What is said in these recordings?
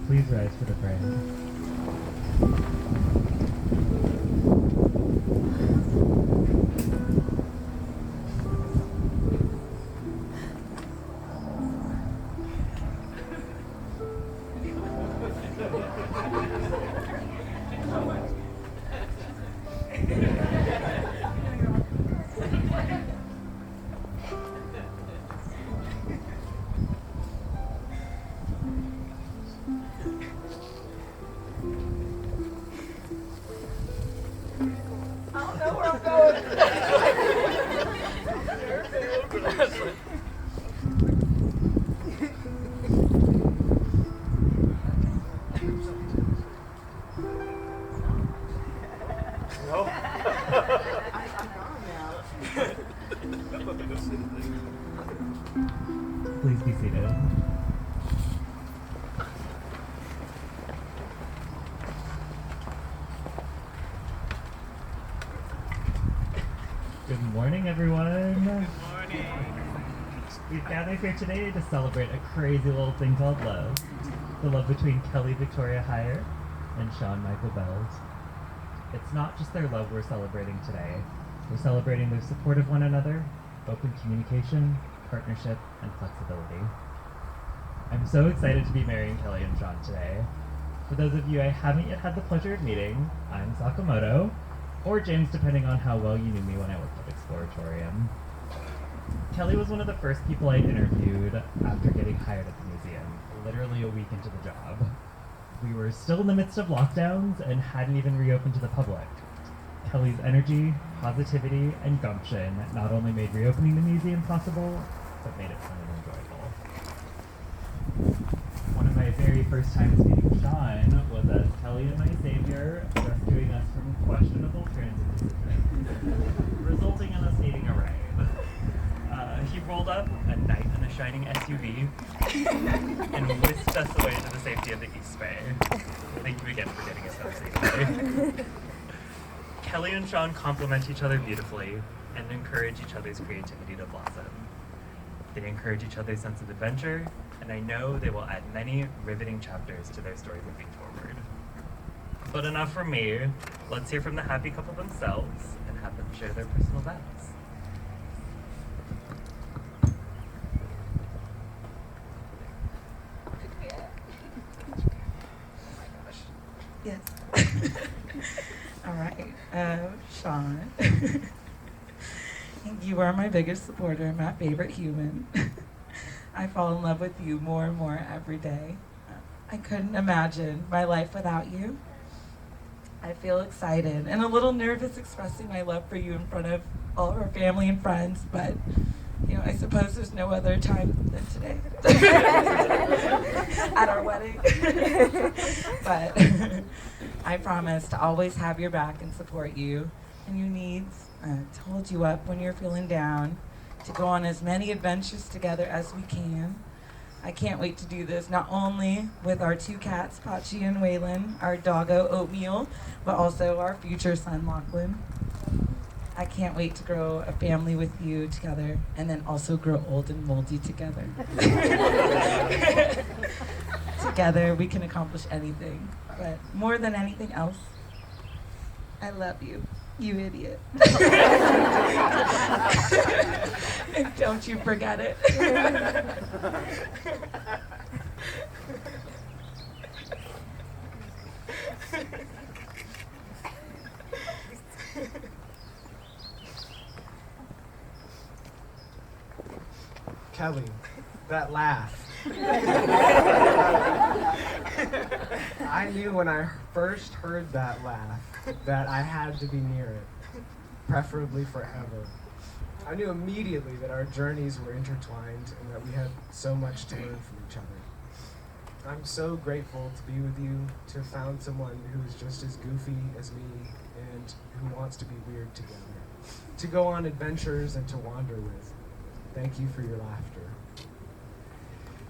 Please rise for the prayer. Please be seated. Good morning, everyone. Good morning. We've gathered here today to celebrate a crazy little thing called love. The love between Kelly Victoria Heyer and Sean Michael Beld. It's not just their love we're celebrating today. We're celebrating their support of one another, open communication, partnership, and flexibility. I'm so excited to be marrying Kelly and Sean today. For those of you I haven't yet had the pleasure of meeting, I'm Sakamoto, or James depending on how well you knew me when I worked at Exploratorium. Kelly was one of the first people I interviewed after getting hired at the museum, literally a week into the job. We were still in the midst of lockdowns and hadn't even reopened to the public. Kelly's energy, positivity, and gumption not only made reopening the museum possible, but made it fun and enjoyable. One of my very first times meeting Sean was as Kelly and my savior rescuing us from questionable transit decisions, resulting in us needing a ride. He rolled up, a knight in a shining SUV, and whisked us away to the safety of the East Bay. Thank you again for getting us home safely. Kelly and Sean complement each other beautifully and encourage each other's creativity to blossom. They encourage each other's sense of adventure, and I know they will add many riveting chapters to their story moving forward. But enough from me. Let's hear from the happy couple themselves and have them share their personal vows. Yes. All right. Sean, you are my biggest supporter, my favorite human. I fall in love with you more and more every day. I couldn't imagine my life without you. I feel excited and a little nervous expressing my love for you in front of all of our family and friends, but I suppose there's no other time than today at our wedding. But I promise to always have your back and support you and your needs, to hold you up when you're feeling down, to go on as many adventures together as we can. I can't wait to do this, not only with our two cats, Pachi and Waylon, our doggo Oatmeal, but also our future son, Lachlan. I can't wait to grow a family with you together and then also grow old and moldy together. Together we can accomplish anything, but more than anything else, I love you, you idiot. And don't you forget it. Kelly, that laugh. I knew when I first heard that laugh that I had to be near it, preferably forever. I knew immediately that our journeys were intertwined and that we had so much to learn from each other. I'm so grateful to be with you, to have found someone who's just as goofy as me and who wants to be weird together, to go on adventures and to wander with. Thank you for your laughter.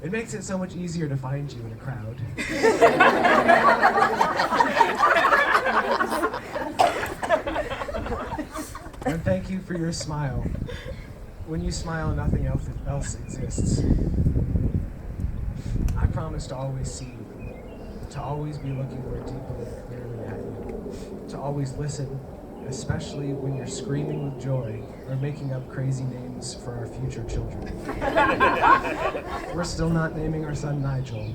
It makes it so much easier to find you in a crowd. And thank you for your smile. When you smile, nothing else exists. I promise to always see you, to always be looking more deeply and clearly at you, to always listen, especially when you're screaming with joy or making up crazy names for our future children. We're still not naming our son Nigel.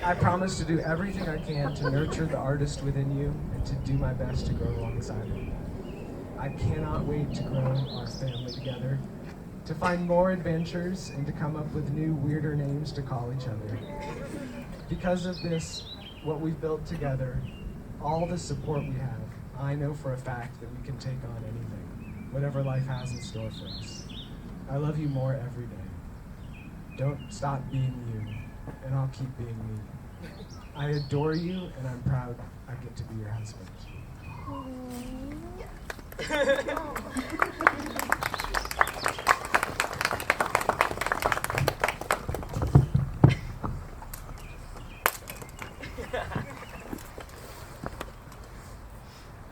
I promise to do everything I can to nurture the artist within you and to do my best to grow alongside him. I cannot wait to grow our family together, to find more adventures and to come up with new, weirder names to call each other. Because of this, what we've built together, all the support we have, I know for a fact that we can take on anything, whatever life has in store for us. I love you more every day. Don't stop being you, and I'll keep being me. I adore you, and I'm proud I get to be your husband.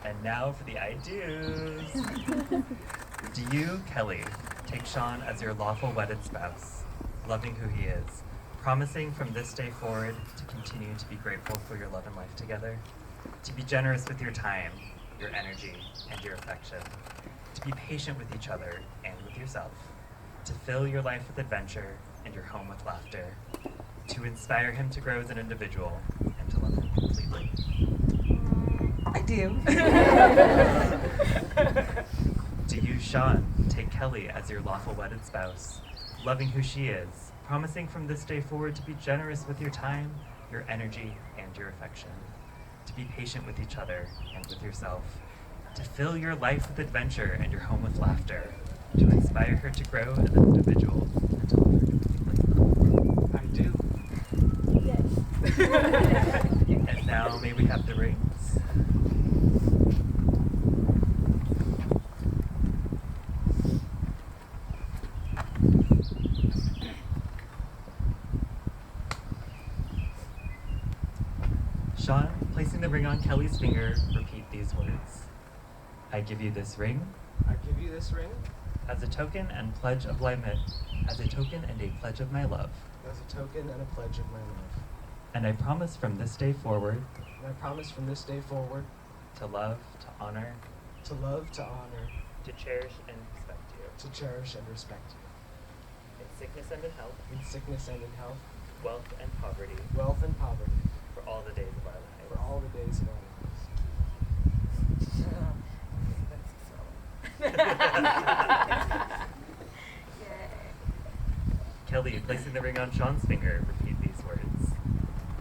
And now for the I do's. Do you, Kelly, take Sean as your lawful wedded spouse, loving who he is, promising from this day forward to continue to be grateful for your love and life together, to be generous with your time, your energy, and your affection, to be patient with each other and with yourself, to fill your life with adventure and your home with laughter, to inspire him to grow as an individual and to love him completely? I do. Do you, Sean, take Kelly as your lawful wedded spouse, loving who she is, promising from this day forward to be generous with your time, your energy, and your affection, to be patient with each other and with yourself, to fill your life with adventure and your home with laughter, to inspire her to grow as an individual and to love her completely? I do. And now may we have the rings. Sean, placing the ring on Kelly's finger, repeat these words. I give you this ring I give you this ring as a token and pledge of my as a token and a pledge of my love. as a token and a pledge of my love. And I promise from this day forward And I promise from this day forward to love, to honor, to love, to honor, to cherish and respect you. to cherish and respect you. In sickness and in health, In sickness and in health, wealth and poverty, wealth and poverty, for all the days of our lives. for all the days of our Kelly, placing the ring on Sean's finger, repeat these words.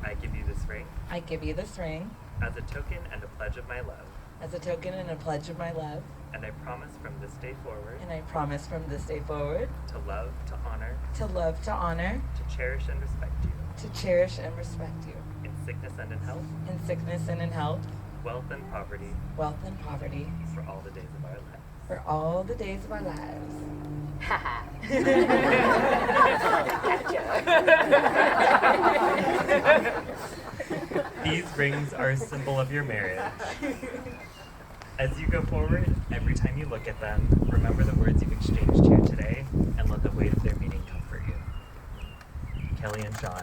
I give you this ring I give you this ring as a token and a pledge of my love. as a token and a pledge of my love. And I promise from this day forward And I promise from this day forward to love, to honor, to love, to honor, to cherish and respect you. to cherish and respect you. In sickness and in health, In sickness and in health, wealth and poverty, wealth and poverty, for all the days of our lives. for all the days of our lives. These rings are a symbol of your marriage. As you go forward, every time you look at them, remember the words you've exchanged here today and let the weight of their meaning comfort you. Kelly and Sean,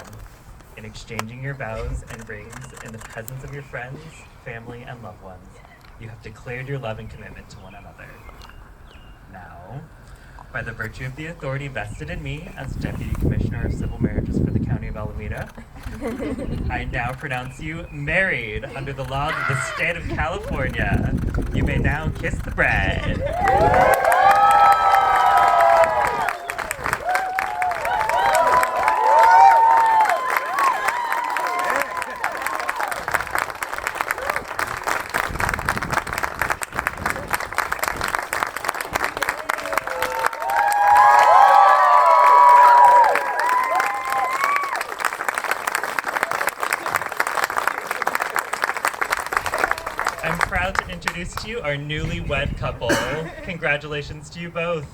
in exchanging your vows and rings in the presence of your friends, family, and loved ones, you have declared your love and commitment to one another. Now, by the virtue of the authority vested in me as Deputy Commissioner of Civil Marriages for the County of Alameda, I now pronounce you married under the laws of the state of California. You may now kiss the bride. introduce to you our newlywed couple. Congratulations to you both.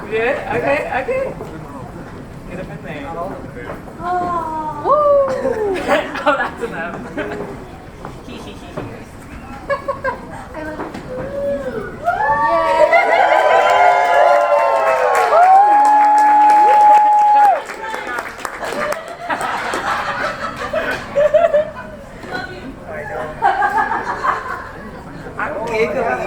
Good? Okay. Get up in there. Woo! Oh, that's enough. I'm giggling.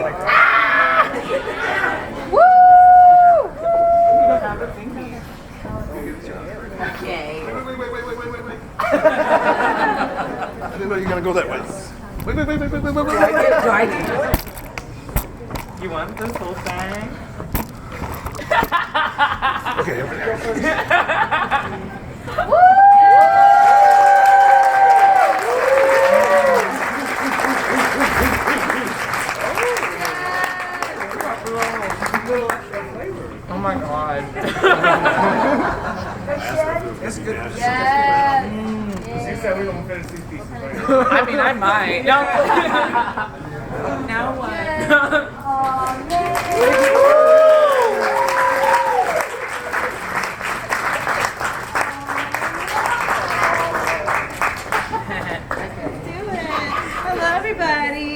Okay. Wait. I didn't know you were gonna go that way. Wait. Do I do it? You want this whole thing? Okay. Oh my god. It's good. She said we gonna finish these pieces, right? I mean, I might. No. Now what? Hello, everybody.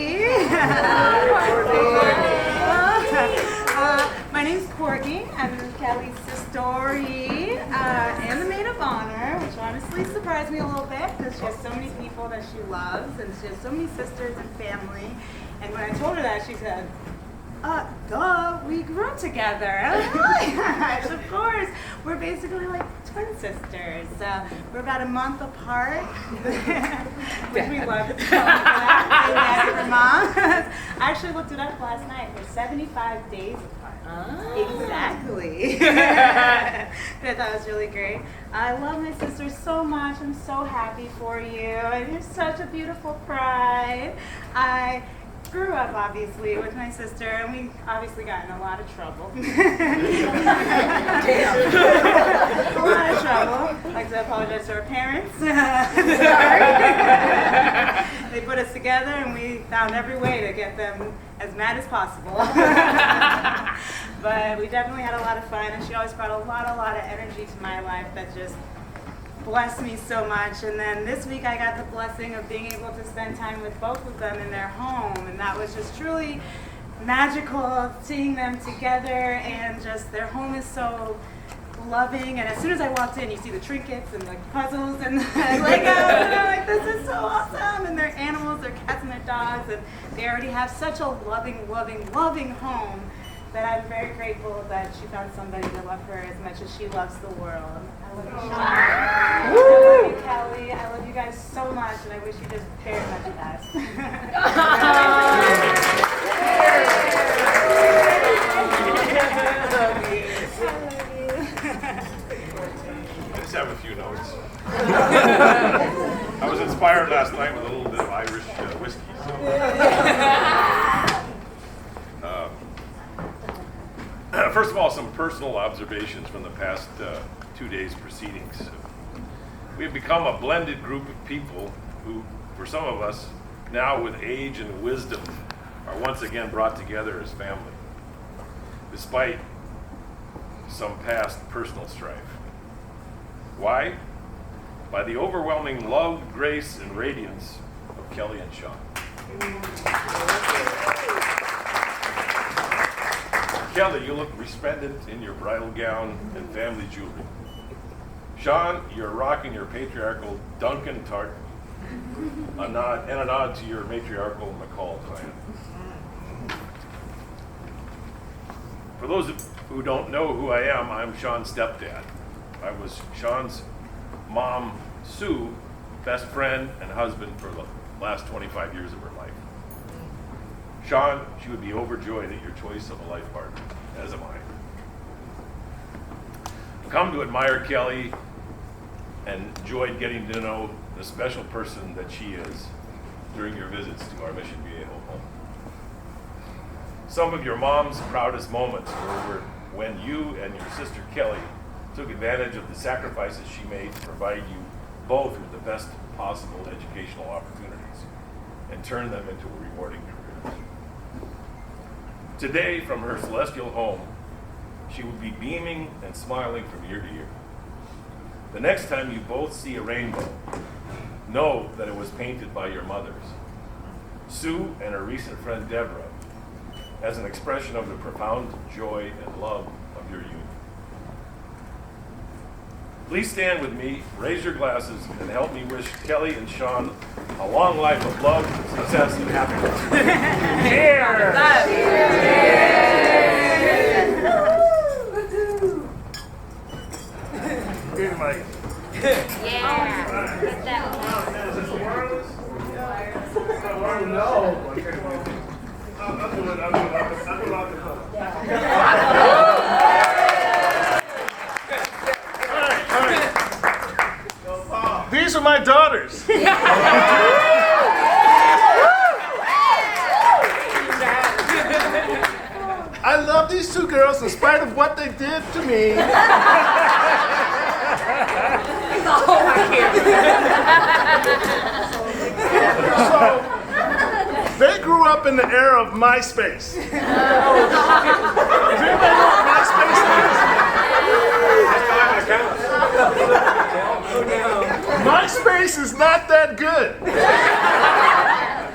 My name's Courtney. I'm Kelly's sister and the maid of honor, which honestly surprised me a little bit because she has so many people that she loves and she has so many sisters and family. And when I told her that, she said, duh, we grew up together. And I'm like, "Gosh, of course. We're basically like twin sisters. We're about a month apart, which we love to tell Daddy for Mom. I actually looked it up last night. We're 75 days apart. Exactly. I thought it was really great. I love my sister so much. I'm so happy for you. And you're such a beautiful bride. I grew up obviously with my sister and we obviously got in a lot of trouble. A lot of trouble. I'd like to apologize to our parents. Sorry. They put us together and we found every way to get them as mad as possible. But we definitely had a lot of fun and she always brought a lot of energy to my life that just blessed me so much. And then this week I got the blessing of being able to spend time with both of them in their home, and that was just truly magical, seeing them together, and just their home is so loving. And as soon as I walked in, you see the trinkets and the puzzles and the Legos, and I'm like, this is so awesome. And their animals, their cats and their dogs, and they already have such a loving home that I'm very grateful that she found somebody to love her as much as she loves the world. I love you, Sean. I love you, Kelly. I love you guys so much, and I wish you just very much the best. I just have a few notes. I was inspired last night with a little bit of Irish whiskey. First of all, some personal observations from the past 2 days' proceedings. We have become a blended group of people who, for some of us, now with age and wisdom, are once again brought together as family, despite some past personal strife. Why? By the overwhelming love, grace, and radiance of Kelly and Sean. Kelly, you look resplendent in your bridal gown and family jewelry. Sean, you're rocking your patriarchal Duncan tartan, a nod to your matriarchal McCall clan. For those who don't know who I am, I'm Sean's stepdad. I was Sean's mom, Sue, best friend and husband for the last 25 years of her life. Sean, she would be overjoyed at your choice of a life partner, as am I. Come to admire Kelly and enjoyed getting to know the special person that she is during your visits to our Mission Viejo home. Some of your mom's proudest moments were when you and your sister Kelly took advantage of the sacrifices she made to provide you both with the best possible educational opportunities and turn them into rewarding careers. Today, from her celestial home, she will be beaming and smiling from year to year. The next time you both see a rainbow, know that it was painted by your mothers, Sue and her recent friend Deborah, as an expression of the profound joy and love of your union. Please stand with me, raise your glasses, and help me wish Kelly and Sean a long life of love, success, and happiness. Here's Mike. Yeah. Put that one. Is this the wireless? No. I'll do it. I'll do All right. These are my daughters. I love these two girls in spite of what they did to me. So, they grew up in the era of MySpace. Does anybody know what MySpace is? MySpace is not that good.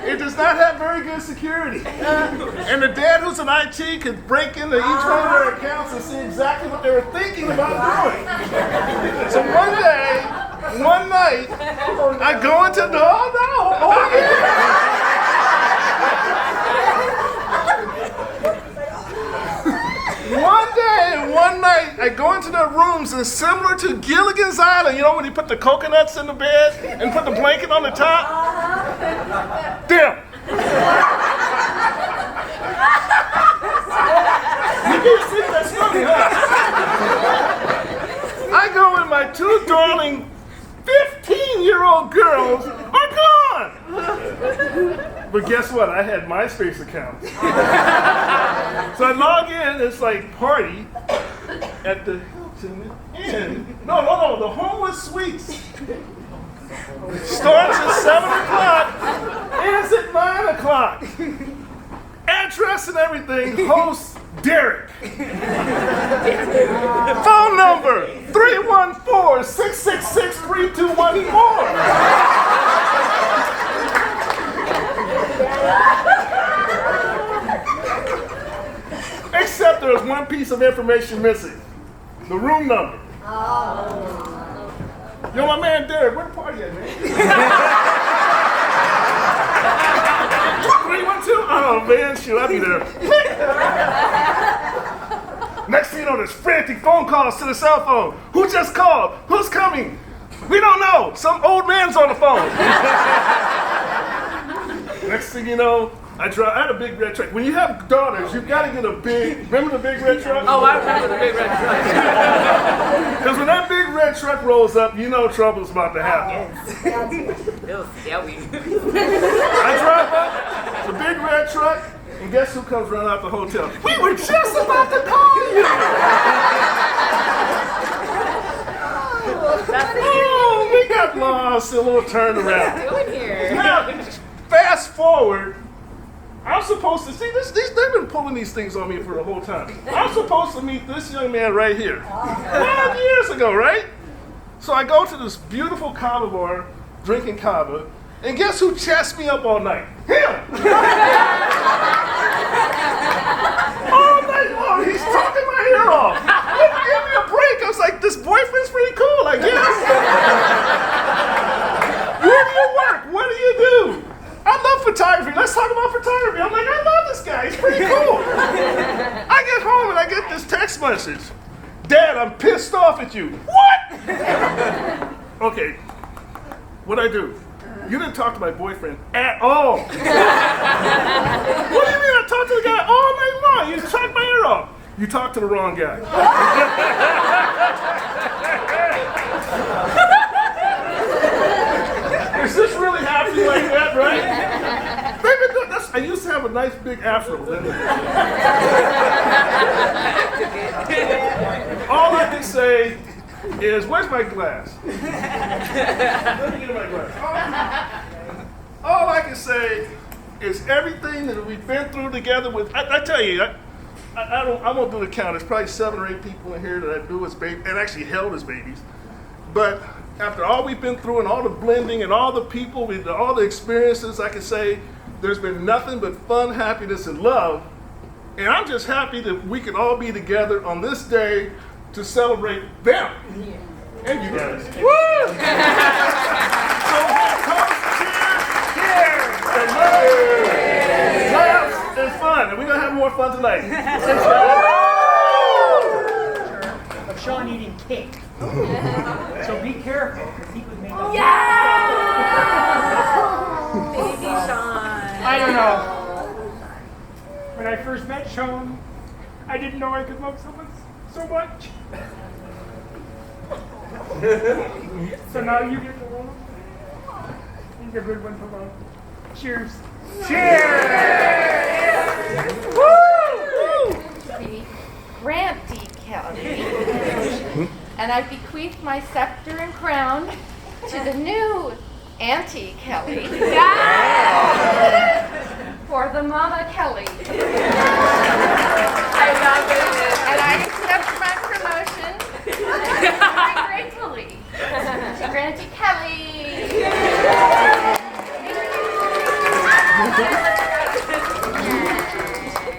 It does not have very good security. And the dad who's in IT could break into each one of their accounts and see exactly what they were thinking about doing. So one night, I go into the, One night, I go into their rooms and similar to Gilligan's Island, you know when you put the coconuts in the bed and put the blanket on the top? Them. You can't see that's funny, huh? I go and my two darling 15-year-old girls are gone. But guess what? I had MySpace accounts. So I log in, it's like party at the Hilton Inn. No, the Homeless Suites. Starts at 7 o'clock, ends at 9 o'clock. Address and everything, host Derek. Phone number 314-666-3214. Except there's one piece of information missing. The room number. Yo, my man Derek, where the party at, man? 312? Oh, man, shoot, I'll be there. Next thing you know, there's frantic phone calls to the cell phone. Who just called? Who's coming? We don't know. Some old man's on the phone. Next thing you know, I had a big red truck. When you have daughters, you've got to get a big, remember the big red truck? Oh, I remember the big red truck. Because when that big red truck rolls up, you know trouble's about to happen. It was scary. I drive up, the big red truck, and guess who comes running out the hotel? We were just about to call you! Oh, we got lost, a little turnaround. Doing here. Now, fast forward, I'm supposed to see this. They've been pulling these things on me for the whole time. I'm supposed to meet this young man right here 5 years ago, right? So I go to this beautiful kava bar, drinking kava, and guess who chats me up all night? Him! All night long, he's talking my ear off. Give me a break. I was like, this boyfriend's pretty cool, I guess. Where do you work? What do you do? I love photography. Let's talk about photography. I'm like, I love this guy. He's pretty cool. I get home and I get message. Dad, I'm pissed off at you. What? Okay, what'd I do? You didn't talk to my boyfriend at all. What do you mean I talked to the guy all night long? You chopped my ear off. You talked to the wrong guy. Is this really happening like that, right? Baby, I used to have a nice big afro. All I can say is, where's my glass? Let me get my glass. All I can say is everything that we've been through together with, I tell you, I won't do the count. There's probably 7 or 8 people in here that I knew as babies and actually held as babies. But after all we've been through and all the blending and all the people, all the experiences, I can say there's been nothing but fun, happiness, and love. And I'm just happy that we can all be together on this day to celebrate them. Yeah. And you guys. Woo! So toast, cheers, and laughs and fun. And we're going to have more fun tonight. Of Sean eating cake. So be careful, because he would make a Baby Sean. I don't know. When I first met Sean, I didn't know I could love someone so much. So now you get to love him. He's a good one to love. Cheers. Cheers! Woo! Granty Kelly. And I bequeath my scepter and crown to the new Auntie Kelly. For the Mama Kelly. I love it. And I accept my promotion very gratefully to Granty Kelly.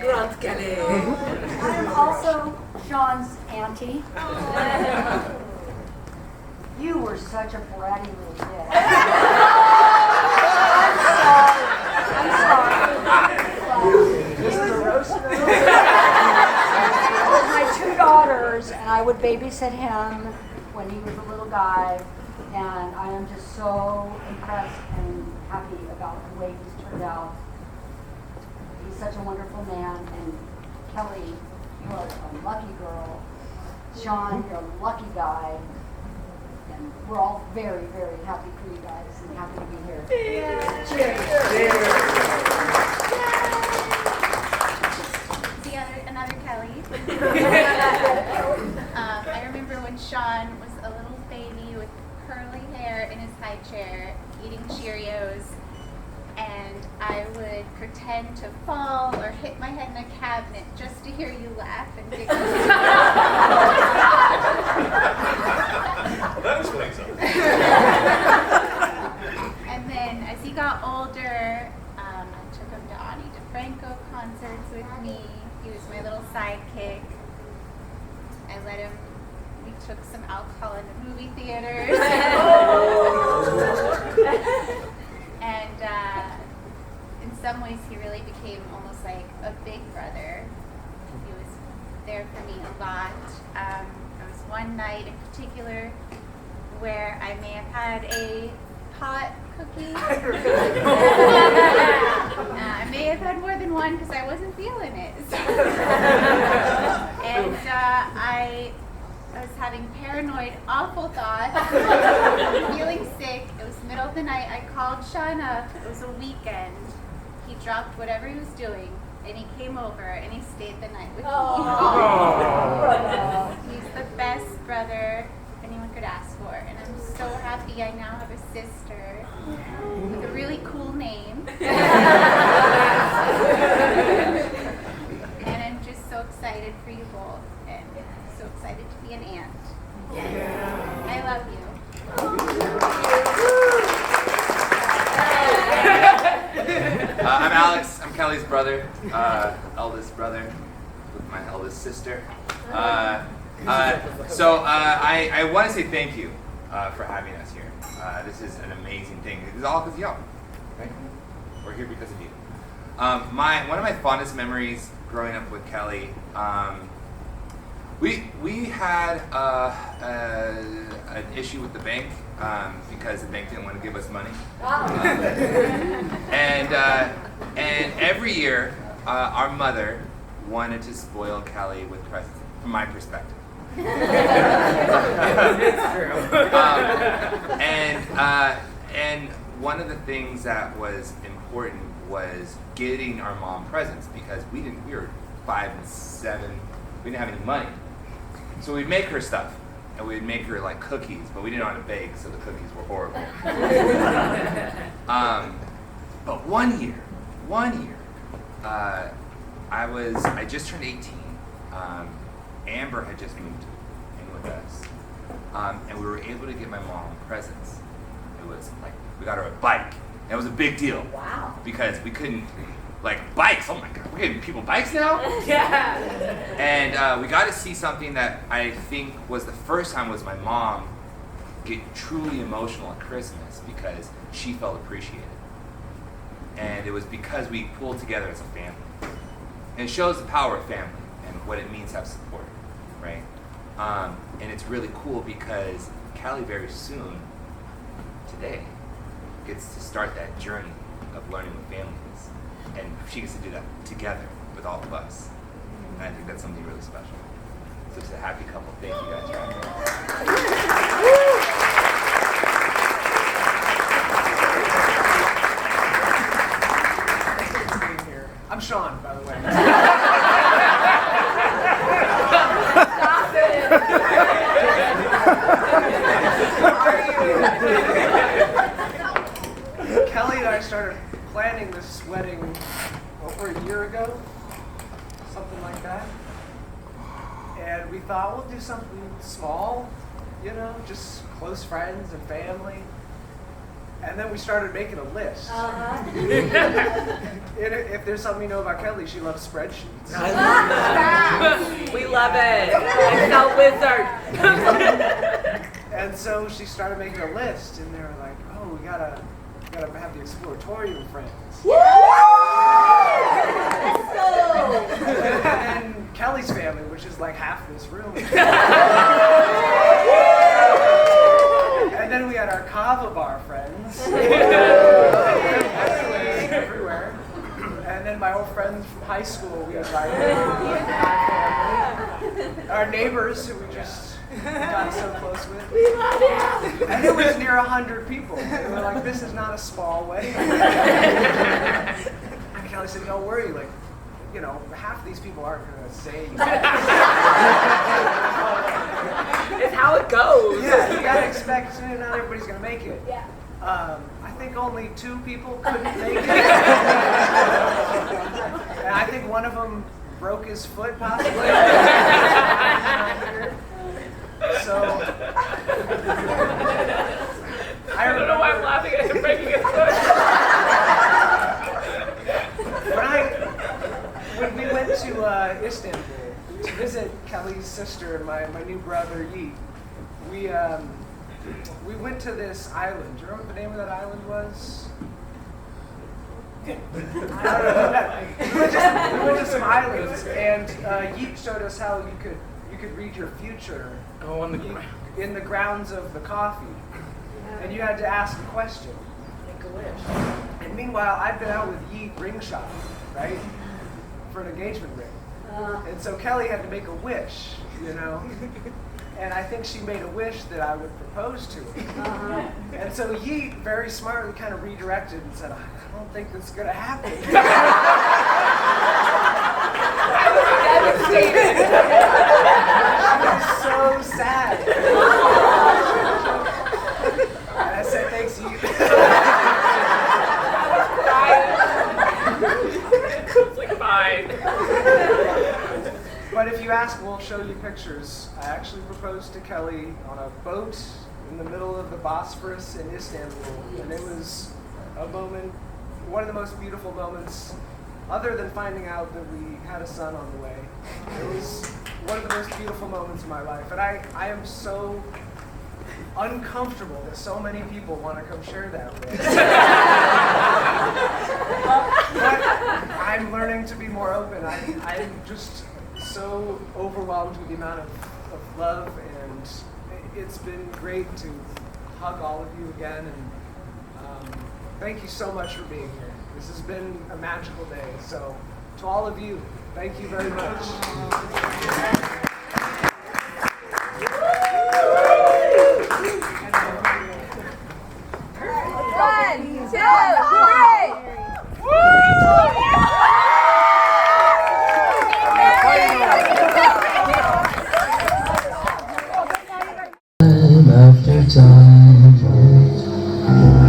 Grant Kelly. I am also Sean's auntie. You were such a bratty little kid. I'm sorry. My 2 daughters, and I would babysit him when he was a little guy, and I am just so impressed and happy about the way he's turned out. He's such a wonderful man, and Kelly, you are a lucky girl. Sean, you're a lucky guy. And we're all very, very happy for you guys and happy to be here. Yeah. Cheers. Another Kelly. I remember when Sean was a little baby with curly hair in his high chair, eating Cheerios, and I would pretend to fall or hit my head in a cabinet just to hear you laugh and giggle. Well, that explains something. And then as he got older, I took him to Ani DeFranco concerts with me. He was my little sidekick. I let him, we took some alcohol in the movie theaters. And in some ways he really became almost like a big brother. He was there for me a lot. There was one night in particular where I may have had a pot cookie. I may have had more than one because I wasn't feeling it. And I was having paranoid, awful thoughts, feeling sick. It was the middle of the night. I called Sean up. It was a weekend. He dropped whatever he was doing, and he came over, and he stayed the night with me. He's the best brother anyone could ask for, and I'm so happy I now have a sister with a really cool name. And I'm just so excited for you both, and so excited to be an aunt. Yeah. I love you. I'm Alex. I'm Kelly's brother, eldest brother with my eldest sister. I want to say thank you for having us here. This is an amazing thing. This is all because of y'all. Right? We're here because of you. One of my fondest memories growing up with Kelly We had an issue with the bank because the bank didn't want to give us money. And every year, our mother wanted to spoil Callie with presents, from my perspective. It's true. And one of the things that was important was getting our mom presents because we were 5 and 7, we didn't have any money. So we'd make her stuff, and we'd make her like cookies, but we didn't know how to bake, so the cookies were horrible. But one year, I just turned 18. Amber had just moved in with us, and we were able to get my mom presents. It was like, we got her a bike. That was a big deal. Wow. Because we couldn't, like, bikes, oh my God, we're getting people bikes now? Yeah. And we got to see something that I think was the first time was my mom get truly emotional at Christmas because she felt appreciated. And it was because we pulled together as a family. And it shows the power of family and what it means to have support, right? And it's really cool because Callie very soon, today, gets to start that journey of learning what family is. And she gets to do that together with all of us. And I think that's something really special. So it's a happy couple. Thank you guys for having me. I'm Sean, by the way. Stop it. Kelly and I started planning this wedding over a year ago, something like that. And we thought we'll do something small, just close friends and family. And then we started making a list. If there's something you know about Kelly, she loves spreadsheets. We love it. Excel wizard. And so she started making a list, and they were like, "Oh, we gotta have the exploratorium friends." Let's go. And Kelly's family, which is like half this room. And then we had our kava bar friends. Everywhere. And then my old friends from high school we invited. Our neighbors who we just got so close with. And it was near 100 people. And we were like, this is not a small wedding. And Kelly said, don't worry, like, half these people aren't going to say anything. It's how it goes. Yeah, you gotta expect not everybody's gonna make it. Yeah. I think only 2 people couldn't make it. And I think one of them broke his foot, possibly. So I don't know why I'm laughing at him breaking his foot. When we went to Istanbul to visit Kelly's sister and my new brother Yeet, we went to this island. Do you remember what the name of that island was? We went to some islands, and Yeet showed us how you could read your future in the grounds of the coffee, and you had to ask a question. Make a wish. And meanwhile, I'd been out with Yeet ring shopping, right, for an engagement ring. And so Kelly had to make a wish, and I think she made a wish that I would propose to her. And so Yeet very smartly kind of redirected and said, I don't think that's going to happen. I was so sad. And I said, thanks, Yeet. It's like fine. But if you ask, we'll show you pictures. I actually proposed to Kelly on a boat in the middle of the Bosphorus in Istanbul. And it was a moment, one of the most beautiful moments, other than finding out that we had a son on the way. It was one of the most beautiful moments of my life. And I am so uncomfortable that so many people want to come share that with. But I'm learning to be more open. I'm just so overwhelmed with the amount of love, and it's been great to hug all of you again, and thank you so much for being here. This has been a magical day, so to all of you, thank you very much. 1, 2, 3. Time after time,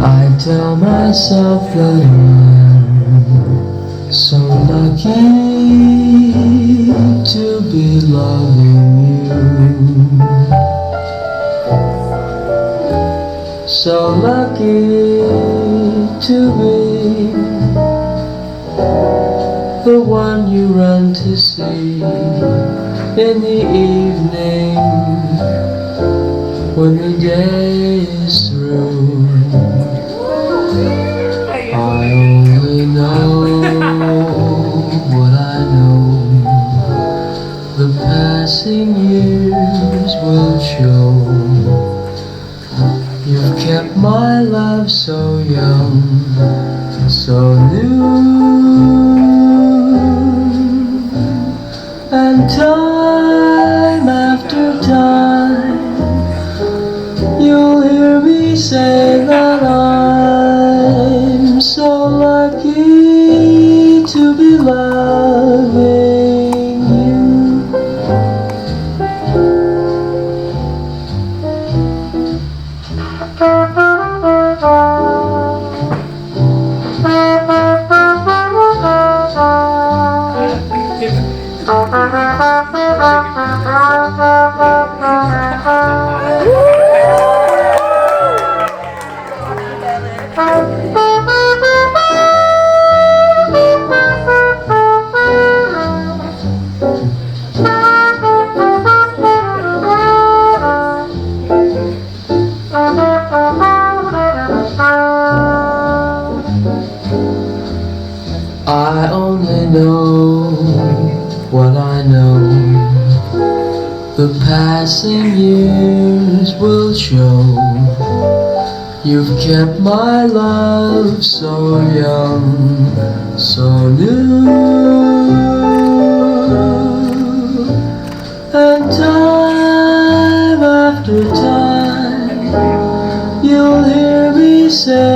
I tell myself that I'm so lucky to be loving you. So lucky to be the one you run to see in the evening when the day is through. I only know what I know. The passing years will show. You've kept my love so young, so new, and time after time you'll hear me say that I'm so lucky to be loving you. I only know what I know. The passing years will show. You've kept my love so young, so new, and time after time you'll hear me say